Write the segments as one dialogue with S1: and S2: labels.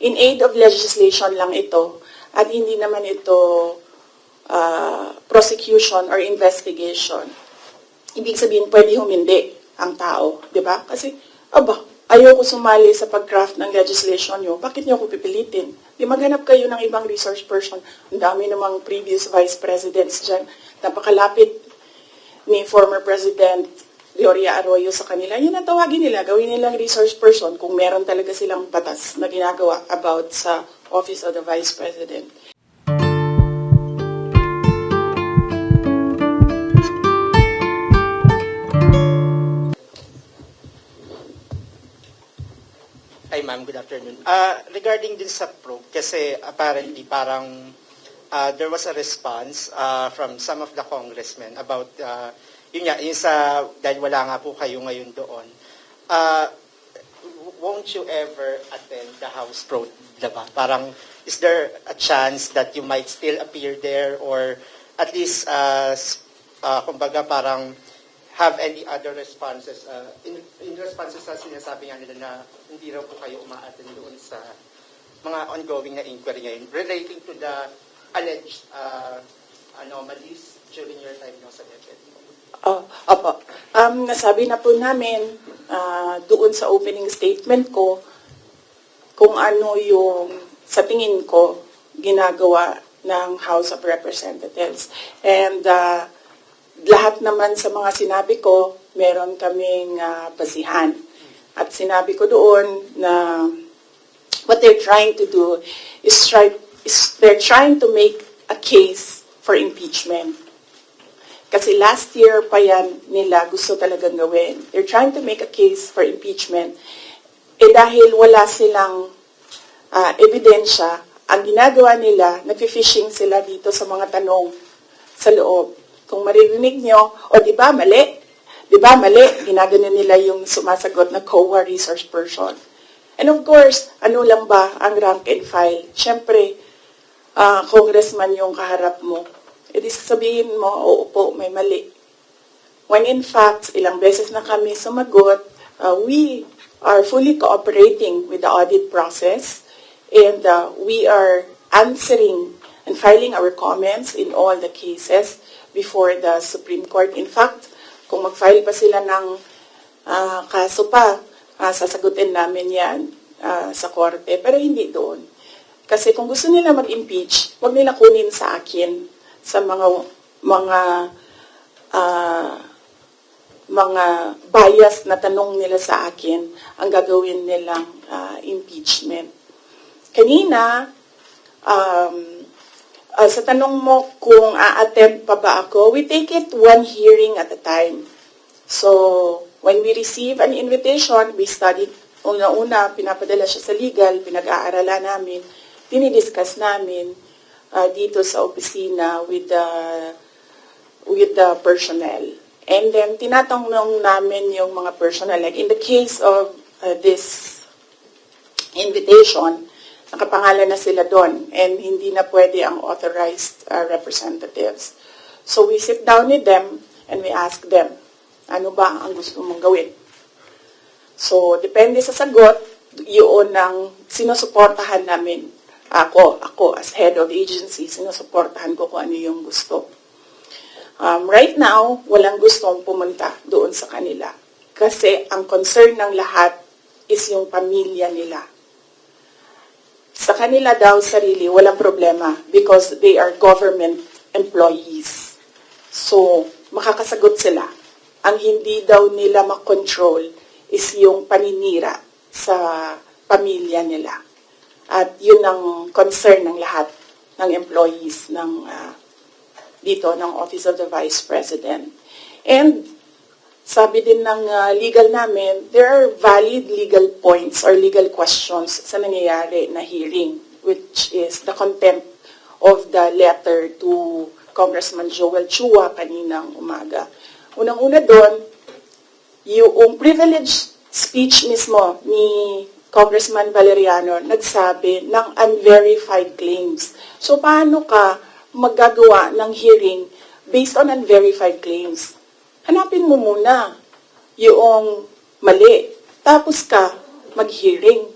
S1: in aid of legislation lang ito at hindi naman ito prosecution or investigation. Ibig sabihin, pwede humindi ang tao, di ba? Kasi, ayoko sumali sa pag-craft ng legislation nyo, bakit nyo ako pipilitin? Di maghanap kayo ng ibang resource person. Ang dami namang previous vice presidents dyan. Napakalapit ni former President Gloria Arroyo sa kanila. Yun ang tawagin nila, gawin nilang resource person kung meron talaga silang batas na ginagawa about sa Office of the Vice President.
S2: Hi ma'am, good afternoon. Regarding din sa probe, kasi apparently parang there was a response from some of the congressmen about, yun sa, dahil wala nga po kayo ngayon doon, won't you ever attend the House probe, diba? Parang, is there a chance that you might still appear there or at least, kumbaga parang, have any other responses, in responses sa sinasabi nga nila na hindi raw po kayo umaattend doon sa mga ongoing na inquiry ngayon relating to the alleged anomalies during your time sa DepEd?
S1: Opo. Nasabi na po namin doon sa opening statement ko kung ano yung sa tingin ko ginagawa ng House of Representatives. And lahat naman sa mga sinabi ko, meron kaming basihan. At sinabi ko doon na what they're trying to do is they're trying to make a case for impeachment. Kasi last year pa yan nila gusto talagang gawin. They're trying to make a case for impeachment. Dahil wala silang ebidensya, ang ginagawa nila, nag-fishing sila dito sa mga tanong sa loob. Kung maririnig nyo, di ba mali? Di ba mali? Ginagano nila yung sumasagot na COA resource person. And of course, ano lang ba ang rank and file? Siyempre, congressman yung kaharap mo. Di sasabihin mo, oo po, may mali. When in fact, ilang beses na kami sumagot, we are fully cooperating with the audit process and we are answering and filing our comments in all the cases before the Supreme Court. In fact, kung mag-file pa sila ng kaso pa, sasagutin namin yan sa korte. Pero hindi doon. Kasi kung gusto nila mag-impeach, wag nila kunin sa akin sa mga bias na tanong nila sa akin ang gagawin nilang impeachment. Kanina, sa tanong mo kung a-attend pa ba ako, we take it one hearing at a time. So, when we receive an invitation, we study. Una-una, pinapadala siya sa legal, pinag-aaralan namin, dinidiscuss namin dito sa opisina with the personnel. And then, tinatanong namin yung mga personnel. Like in the case of this invitation, nakapangalan na sila doon and hindi na pwede ang authorized representatives. So we sit down with them and we ask them, ano ba ang gusto mong gawin? So depende sa sagot, yun ang sinusuportahan namin. Ako as head of the agency, sinusuportahan ko kung ano yung gusto. Right now, walang gustong pumunta doon sa kanila. Kasi ang concern ng lahat is yung pamilya nila. Sa kanila daw sarili, walang problema because they are government employees. So, makakasagot sila. Ang hindi daw nila makontrol is yung paninira sa pamilya nila. At yun ang concern ng lahat ng employees ng dito ng Office of the Vice President. And sabi din ng legal namin, there are valid legal points or legal questions sa nangyayari na hearing, which is the contempt of the letter to Congressman Joel Chua kaninang umaga. Unang-una doon, yung privileged speech mismo ni Congressman Valeriano nagsabi ng unverified claims. So paano ka maggagawa ng hearing based on unverified claims? Hanapin mo muna yung mali. Tapos ka mag-hearing.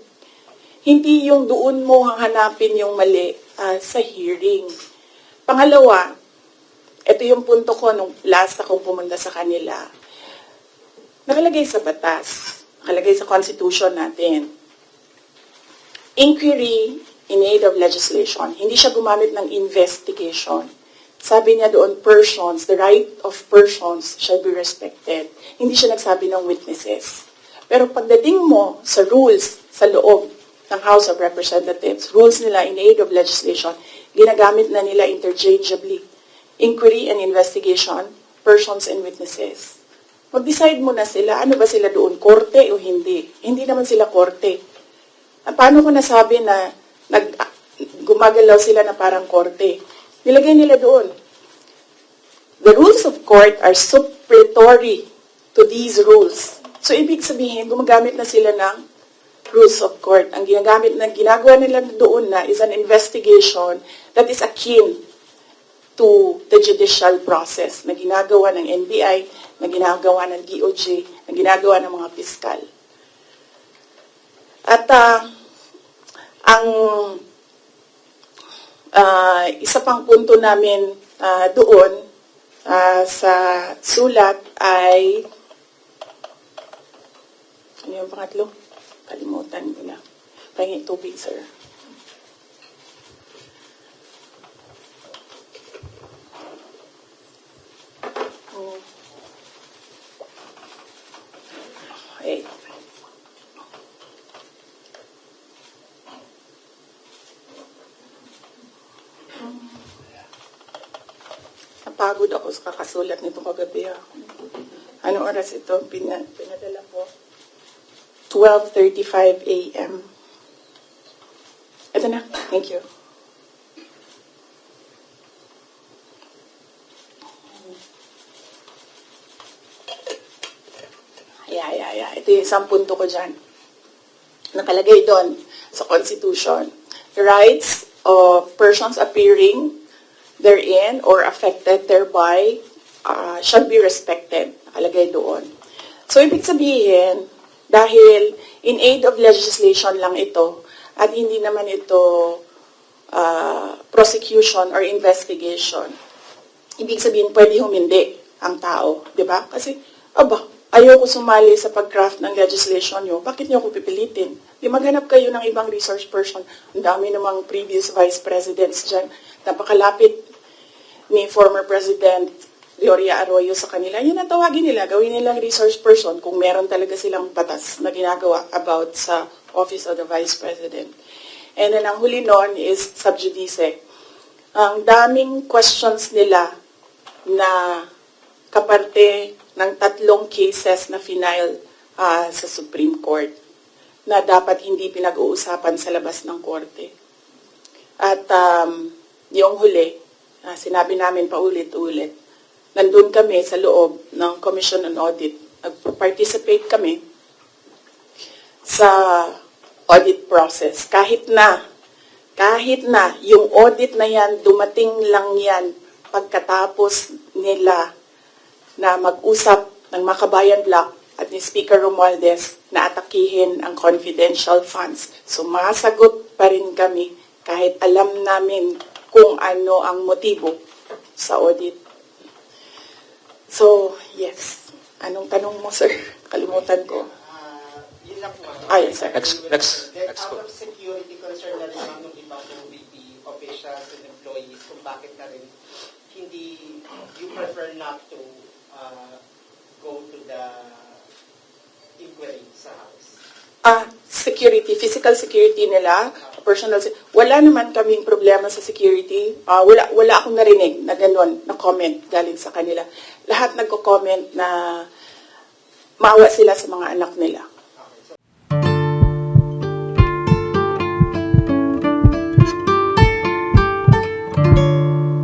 S1: Hindi yung doon mo hahanapin yung mali sa hearing. Pangalawa, ito yung punto ko nung last akong pumunta sa kanila. Nakalagay sa batas, nakalagay sa constitution natin. Inquiry in aid of legislation. Hindi siya gumamit ng investigation. Sabi niya doon, persons, the right of persons shall be respected. Hindi siya nagsabi ng witnesses. Pero pagdating mo sa rules sa loob ng House of Representatives, rules nila in aid of legislation, ginagamit na nila interchangeably. Inquiry and investigation, persons and witnesses. Mag-decide mo na sila, ano ba sila doon, korte o hindi? Hindi naman sila korte. Paano ko nasabi na gumagalaw sila na parang korte? Nilagay nila doon. The rules of court are supplementary to these rules. So, ibig sabihin, gumagamit na sila ng rules of court. Ang ginagawa nila doon na is an investigation that is akin to the judicial process na ginagawa ng NBI, na ginagawa ng DOJ, na ginagawa ng mga piskal. At ang isa pang punto namin doon sa sulat ay ano yung pangatlo? Kalimutan ko na. Pahingi tubig, sir. Okay. Napagod ako sa kakasulat nito kagabi. Anong oras ito? Pinadala ko. 12:35 a.m. Ito na. Thank you. Yeah. Ito yung isang punto ko dyan. Nakalagay doon sa Constitution. The rights of persons appearing therein or affected thereby shall be respected. Nakalagay doon. So, ibig sabihin, dahil in aid of legislation lang ito, at hindi naman ito prosecution or investigation, ibig sabihin, pwede humindi ang tao. Diba? Kasi, ayoko sumali sa pag-craft ng legislation nyo, bakit nyo ako pipilitin? Di maghanap kayo ng ibang resource person. Ang dami namang previous vice presidents dyan. Napakalapit ni former President Gloria Arroyo sa kanila. Yun ang tawagin nila, gawin nilang resource person kung meron talaga silang batas na ginagawa about sa Office of the Vice President. And then ang huli nun is sub judice. Ang daming questions nila na kaparte ng 3 cases na final sa Supreme Court na dapat hindi pinag-uusapan sa labas ng korte. At yung huli, sinabi namin paulit-ulit, nandun kami sa loob ng Commission on Audit. Nag-participate kami sa audit process. Kahit na yung audit na yan, dumating lang yan pagkatapos nila na mag-usap ng Makabayan Block at ni Speaker Romualdez na atakihin ang confidential funds. Sumasagot pa rin kami kahit alam namin kung ano ang motibo sa audit. So, yes. Anong tanong mo, sir? Kalimutan ko.
S2: Yun lang po.
S1: Yes, sir.
S2: Next out of security concern na rin ng ibang OVP officials and employees kung bakit na rin hindi, you prefer not to go to the inquiry sa House?
S1: Security, physical security nila, personal, wala naman kaming problema sa security. Wala akong narinig na gano'n, na comment galing sa kanila. Lahat nagko-comment na maawa sila sa mga anak nila.